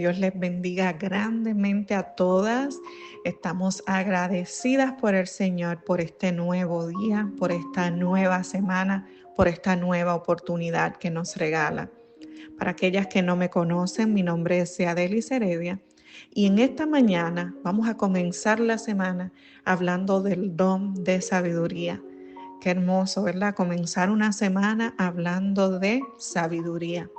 Dios les bendiga grandemente a todas. Estamos agradecidas por el Señor, por este nuevo día, por esta nueva semana, por esta nueva oportunidad que nos regala. Para aquellas que no me conocen, mi nombre es Yadelis Heredia y en esta mañana vamos a comenzar la semana hablando del don de sabiduría. Qué hermoso, ¿verdad? Comenzar una semana hablando de sabiduría.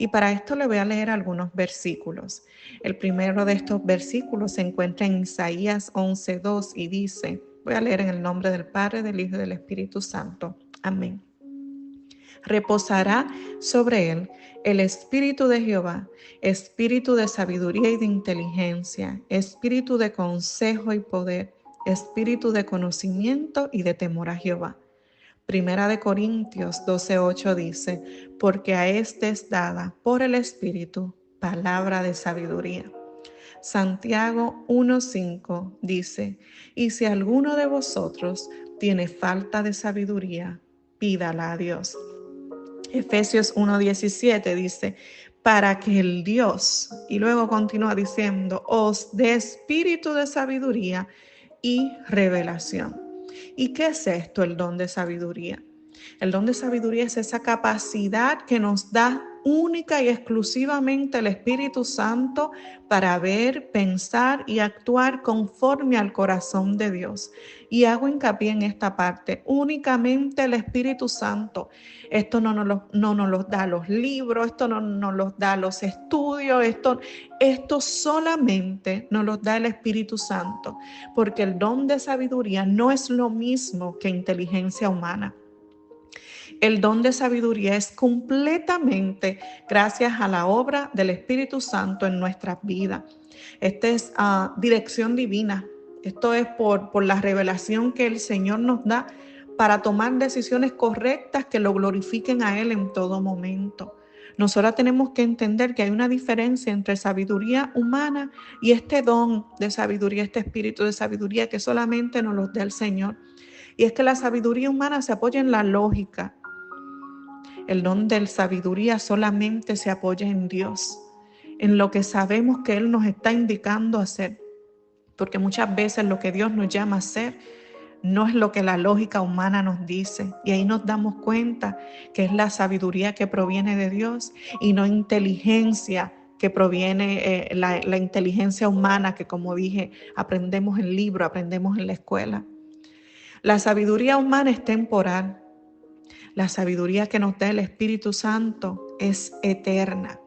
Y para esto le voy a leer algunos versículos. El primero de estos versículos se encuentra en Isaías 11:2 y dice, voy a leer en el nombre del Padre, del Hijo y del Espíritu Santo. Amén. Reposará sobre él el espíritu de Jehová, espíritu de sabiduría y de inteligencia, espíritu de consejo y poder, espíritu de conocimiento y de temor a Jehová. Primera de Corintios 12:8 dice, porque a éste es dada por el Espíritu palabra de sabiduría. Santiago 1:5 dice, y si alguno de vosotros tiene falta de sabiduría, pídala a Dios. Efesios 1:17 dice, para que el Dios, y luego continúa diciendo, os dé espíritu de sabiduría y revelación. ¿Y qué es esto, el don de sabiduría? El don de sabiduría es esa capacidad que nos da única y exclusivamente el Espíritu Santo para ver, pensar y actuar conforme al corazón de Dios. Y hago hincapié en esta parte, únicamente el Espíritu Santo. Esto no nos lo da los libros, esto no nos lo da los estudios, esto solamente nos lo da el Espíritu Santo, porque el don de sabiduría no es lo mismo que inteligencia humana. El don de sabiduría es completamente gracias a la obra del Espíritu Santo en nuestras vidas. Esta es dirección divina. Esto es por la revelación que el Señor nos da para tomar decisiones correctas que lo glorifiquen a Él en todo momento. Nosotros tenemos que entender que hay una diferencia entre sabiduría humana y este don de sabiduría, este espíritu de sabiduría que solamente nos lo da el Señor. Y es que la sabiduría humana se apoya en la lógica. El don de sabiduría solamente se apoya en Dios, en lo que sabemos que Él nos está indicando hacer, porque muchas veces lo que Dios nos llama a hacer no es lo que la lógica humana nos dice, y ahí nos damos cuenta que es la sabiduría que proviene de Dios y no inteligencia que proviene, la inteligencia humana que, como dije, aprendemos en el libro, aprendemos en la escuela. La sabiduría humana es temporal. La sabiduría que nos da el Espíritu Santo es eterna.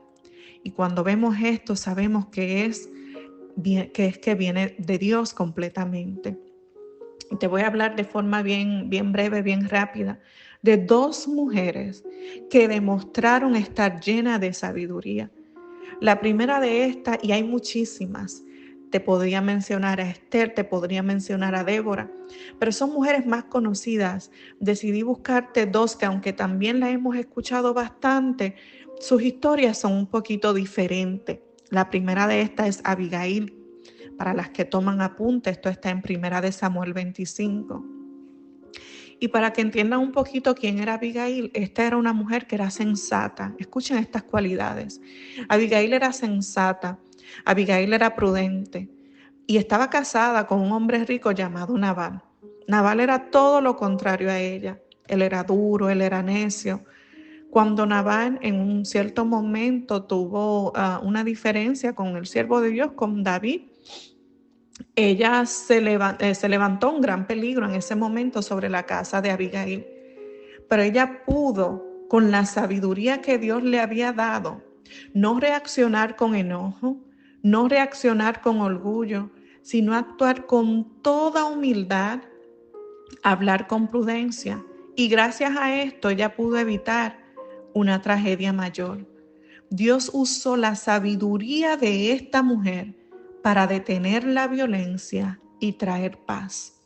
Y cuando vemos esto, sabemos que que viene de Dios completamente. Y te voy a hablar de forma bien breve, bien rápida, de dos mujeres que demostraron estar llenas de sabiduría. La primera de estas, y hay muchísimas, te podría mencionar a Esther, te podría mencionar a Débora, pero son mujeres más conocidas. Decidí buscarte dos que, aunque también las hemos escuchado bastante, sus historias son un poquito diferentes. La primera de estas es Abigail. Para las que toman apunte, esto está en 1 Samuel 25. Y para que entiendan un poquito quién era Abigail, esta era una mujer que era sensata. Escuchen estas cualidades. Abigail era sensata, Abigail era prudente y estaba casada con un hombre rico llamado Nabal. Nabal era todo lo contrario a ella. Él era duro, él era necio. Cuando Nabal en un cierto momento tuvo una diferencia con el siervo de Dios, con David, ella se levantó un gran peligro en ese momento sobre la casa de Abigail, pero ella pudo, con la sabiduría que Dios le había dado, no reaccionar con enojo, no reaccionar con orgullo, sino actuar con toda humildad, hablar con prudencia. Y gracias a esto ella pudo evitar una tragedia mayor. Dios usó la sabiduría de esta mujer para detener la violencia y traer paz.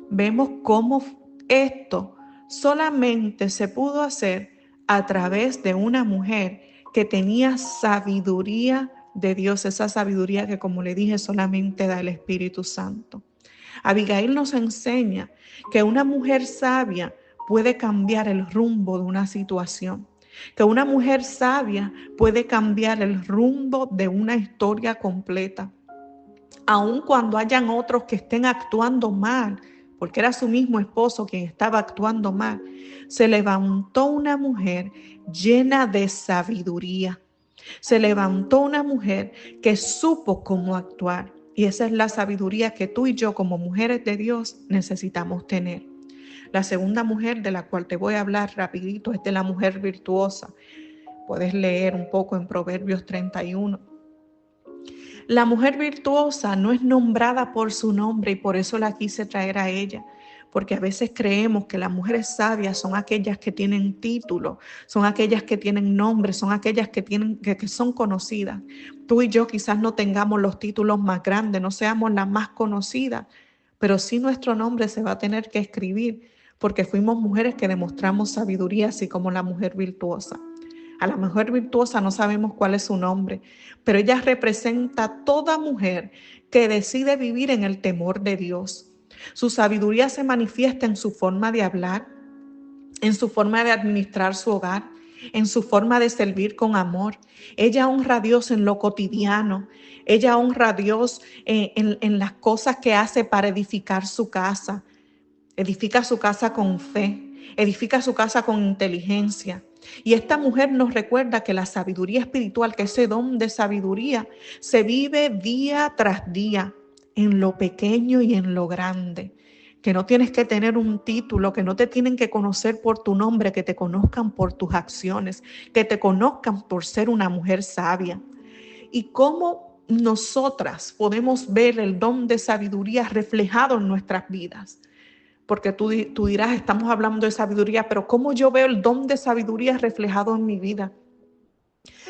Vemos cómo esto solamente se pudo hacer a través de una mujer que tenía sabiduría de Dios, esa sabiduría que, como le dije, solamente da el Espíritu Santo. Abigail nos enseña que una mujer sabia puede cambiar el rumbo de una situación. que una mujer sabia puede cambiar el rumbo de una historia completa. Aun cuando hayan otros que estén actuando mal, porque era su mismo esposo quien estaba actuando mal, se levantó una mujer llena de sabiduría. Se levantó una mujer que supo cómo actuar. Y esa es la sabiduría que tú y yo como mujeres de Dios necesitamos tener. La segunda mujer de la cual te voy a hablar rapidito es de la mujer virtuosa. Puedes leer un poco en Proverbios 31. La mujer virtuosa no es nombrada por su nombre y por eso la quise traer a ella, porque a veces creemos que las mujeres sabias son aquellas que tienen título, son aquellas que tienen nombre, son aquellas que son conocidas. Tú y yo quizás no tengamos los títulos más grandes, no seamos las más conocidas, pero sí nuestro nombre se va a tener que escribir, porque fuimos mujeres que demostramos sabiduría, así como la mujer virtuosa. A la mujer virtuosa no sabemos cuál es su nombre, pero ella representa a toda mujer que decide vivir en el temor de Dios. Su sabiduría se manifiesta en su forma de hablar, en su forma de administrar su hogar, en su forma de servir con amor. Ella honra a Dios en lo cotidiano. Ella honra a Dios en las cosas que hace para edificar su casa. Edifica su casa con fe, edifica su casa con inteligencia. Y esta mujer nos recuerda que la sabiduría espiritual, que ese don de sabiduría, se vive día tras día, en lo pequeño y en lo grande. Que no tienes que tener un título, que no te tienen que conocer por tu nombre, que te conozcan por tus acciones, que te conozcan por ser una mujer sabia. Y cómo nosotras podemos ver el don de sabiduría reflejado en nuestras vidas. Porque tú dirás, estamos hablando de sabiduría, pero ¿cómo yo veo el don de sabiduría reflejado en mi vida?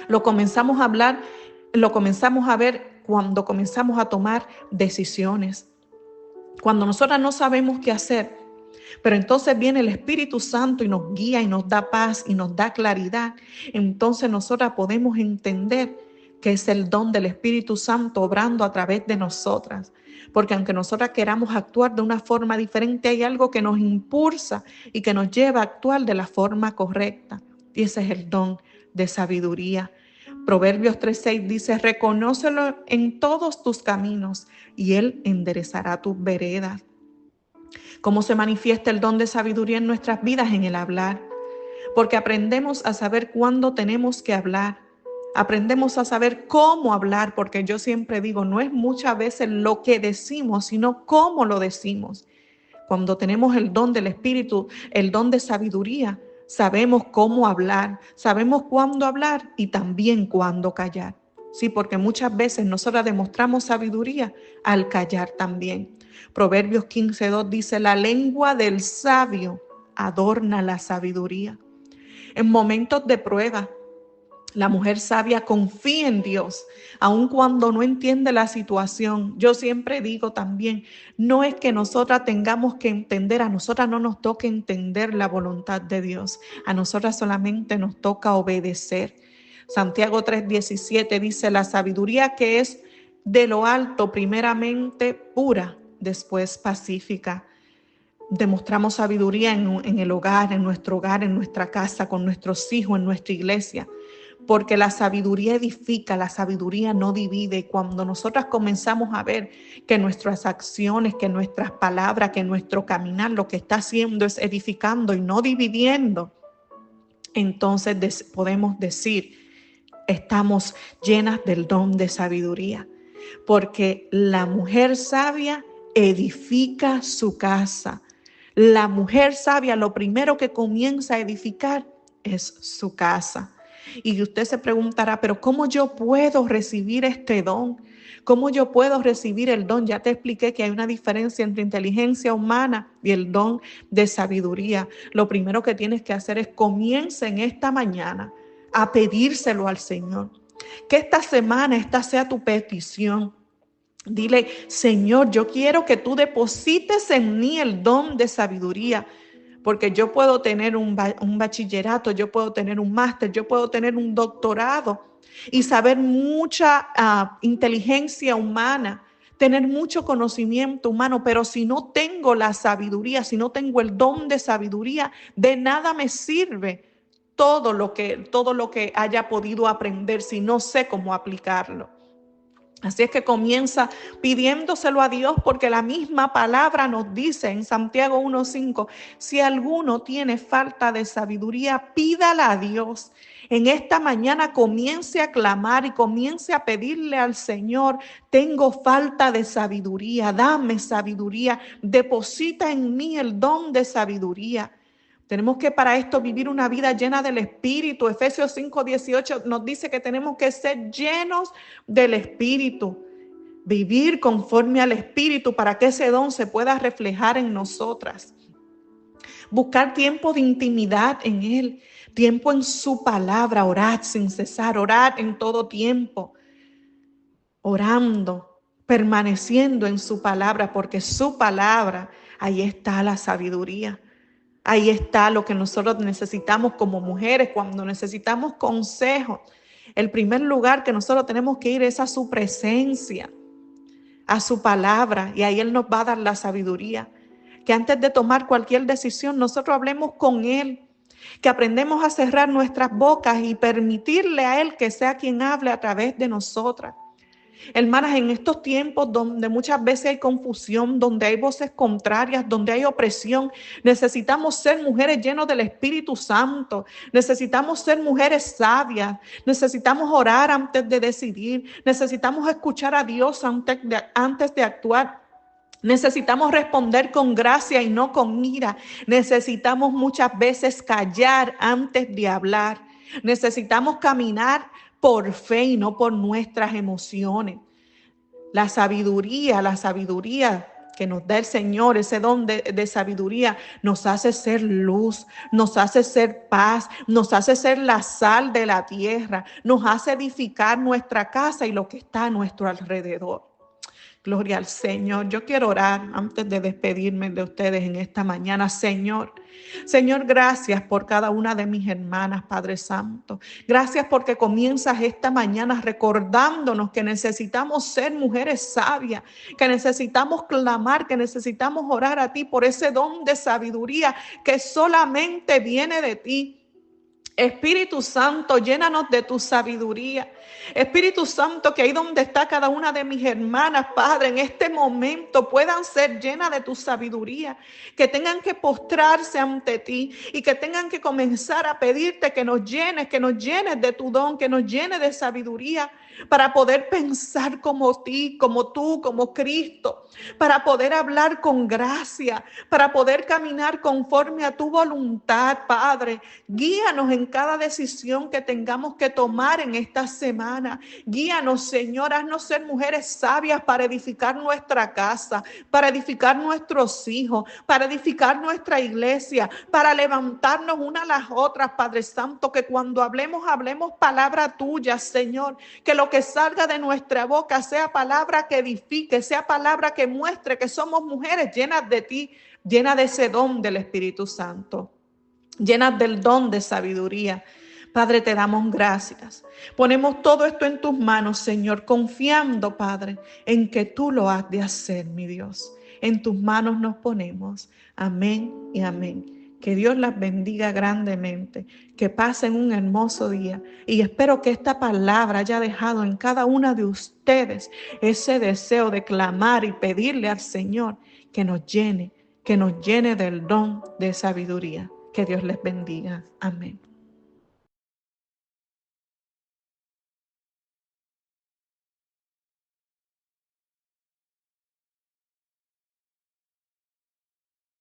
Lo comenzamos a ver cuando comenzamos a tomar decisiones. Cuando nosotras no sabemos qué hacer, pero entonces viene el Espíritu Santo y nos guía y nos da paz y nos da claridad. Entonces nosotras podemos entender que es el don del Espíritu Santo obrando a través de nosotras. Porque aunque nosotras queramos actuar de una forma diferente, hay algo que nos impulsa y que nos lleva a actuar de la forma correcta. Y ese es el don de sabiduría. Proverbios 3:6 dice, reconócelo en todos tus caminos y Él enderezará tus veredas. ¿Cómo se manifiesta el don de sabiduría en nuestras vidas? En el hablar. Porque aprendemos a saber cuándo tenemos que hablar. Aprendemos a saber cómo hablar, porque yo siempre digo, no es muchas veces lo que decimos, sino cómo lo decimos. Cuando tenemos el don del Espíritu, el don de sabiduría, sabemos cómo hablar, sabemos cuándo hablar y también cuándo callar. Sí, porque muchas veces nosotras demostramos sabiduría al callar también. Proverbios 15:2 dice, la lengua del sabio adorna la sabiduría. En momentos de prueba, la mujer sabia confía en Dios, aun cuando no entiende la situación. Yo siempre digo también, no es que nosotras tengamos que entender, a nosotras no nos toca entender la voluntad de Dios, a nosotras solamente nos toca obedecer. Santiago 3:17 dice, la sabiduría que es de lo alto, primeramente pura, después pacífica. Demostramos sabiduría en el hogar, en nuestro hogar, en nuestra casa, con nuestros hijos, en nuestra iglesia. Porque la sabiduría edifica, la sabiduría no divide. Y cuando nosotras comenzamos a ver que nuestras acciones, que nuestras palabras, que nuestro caminar lo que está haciendo es edificando y no dividiendo, entonces podemos decir, estamos llenas del don de sabiduría. Porque la mujer sabia edifica su casa. La mujer sabia lo primero que comienza a edificar es su casa. Y usted se preguntará, pero ¿cómo yo puedo recibir este don? ¿Cómo yo puedo recibir el don? Ya te expliqué que hay una diferencia entre inteligencia humana y el don de sabiduría. Lo primero que tienes que hacer es comienza en esta mañana a pedírselo al Señor. Que esta semana esta sea tu petición. Dile, Señor, yo quiero que tú deposites en mí el don de sabiduría. Porque yo puedo tener un bachillerato, yo puedo tener un máster, yo puedo tener un doctorado y saber mucha inteligencia humana, tener mucho conocimiento humano, pero si no tengo la sabiduría, si no tengo el don de sabiduría, de nada me sirve todo lo que haya podido aprender si no sé cómo aplicarlo. Así es que comienza pidiéndoselo a Dios, porque la misma palabra nos dice en Santiago 1:5, si alguno tiene falta de sabiduría, pídala a Dios. En esta mañana comience a clamar y comience a pedirle al Señor: tengo falta de sabiduría, dame sabiduría, deposita en mí el don de sabiduría. Tenemos que para esto vivir una vida llena del Espíritu. Efesios 5:18 nos dice que tenemos que ser llenos del Espíritu. Vivir conforme al Espíritu para que ese don se pueda reflejar en nosotras. Buscar tiempo de intimidad en Él, tiempo en su palabra, orar sin cesar, orar en todo tiempo, orando, permaneciendo en su palabra, porque su palabra, ahí está la sabiduría. Ahí está lo que nosotros necesitamos como mujeres cuando necesitamos consejo. El primer lugar que nosotros tenemos que ir es a su presencia, a su palabra, y ahí Él nos va a dar la sabiduría. Que antes de tomar cualquier decisión nosotros hablemos con Él, que aprendemos a cerrar nuestras bocas y permitirle a Él que sea quien hable a través de nosotras. Hermanas, en estos tiempos donde muchas veces hay confusión, donde hay voces contrarias, donde hay opresión, necesitamos ser mujeres llenas del Espíritu Santo, necesitamos ser mujeres sabias, necesitamos orar antes de decidir, necesitamos escuchar a Dios antes de actuar. Necesitamos responder con gracia y no con ira. Necesitamos muchas veces callar antes de hablar. Necesitamos caminar por fe y no por nuestras emociones. La sabiduría que nos da el Señor, ese don de sabiduría, nos hace ser luz, nos hace ser paz, nos hace ser la sal de la tierra, nos hace edificar nuestra casa y lo que está a nuestro alrededor. Gloria al Señor. Yo quiero orar antes de despedirme de ustedes en esta mañana. Señor, gracias por cada una de mis hermanas, Padre Santo. Gracias porque comienzas esta mañana recordándonos que necesitamos ser mujeres sabias, que necesitamos clamar, que necesitamos orar a ti por ese don de sabiduría que solamente viene de ti. Espíritu Santo, llénanos de tu sabiduría. Espíritu Santo, que ahí donde está cada una de mis hermanas, Padre, en este momento puedan ser llenas de tu sabiduría, que tengan que postrarse ante ti y que tengan que comenzar a pedirte que nos llenes de tu don, que nos llenes de sabiduría para poder pensar como ti, como tú, como Cristo, para poder hablar con gracia, para poder caminar conforme a tu voluntad, Padre. Guíanos en cada decisión que tengamos que tomar en esta semana. Guíanos, Señor, haznos ser mujeres sabias para edificar nuestra casa, para edificar nuestros hijos, para edificar nuestra iglesia, para levantarnos una a las otras, Padre Santo, que cuando hablemos palabra tuya, Señor, que lo que salga de nuestra boca sea palabra que edifique, sea palabra que muestre que somos mujeres llenas de ti, llenas de ese don del Espíritu Santo, llenas del don de sabiduría. Padre, te damos gracias. Ponemos todo esto en tus manos, Señor, confiando, Padre, en que tú lo has de hacer, mi Dios. En tus manos nos ponemos. Amén y amén. Que Dios las bendiga grandemente, que pasen un hermoso día y espero que esta palabra haya dejado en cada una de ustedes ese deseo de clamar y pedirle al Señor que nos llene del don de sabiduría. Que Dios les bendiga. Amén.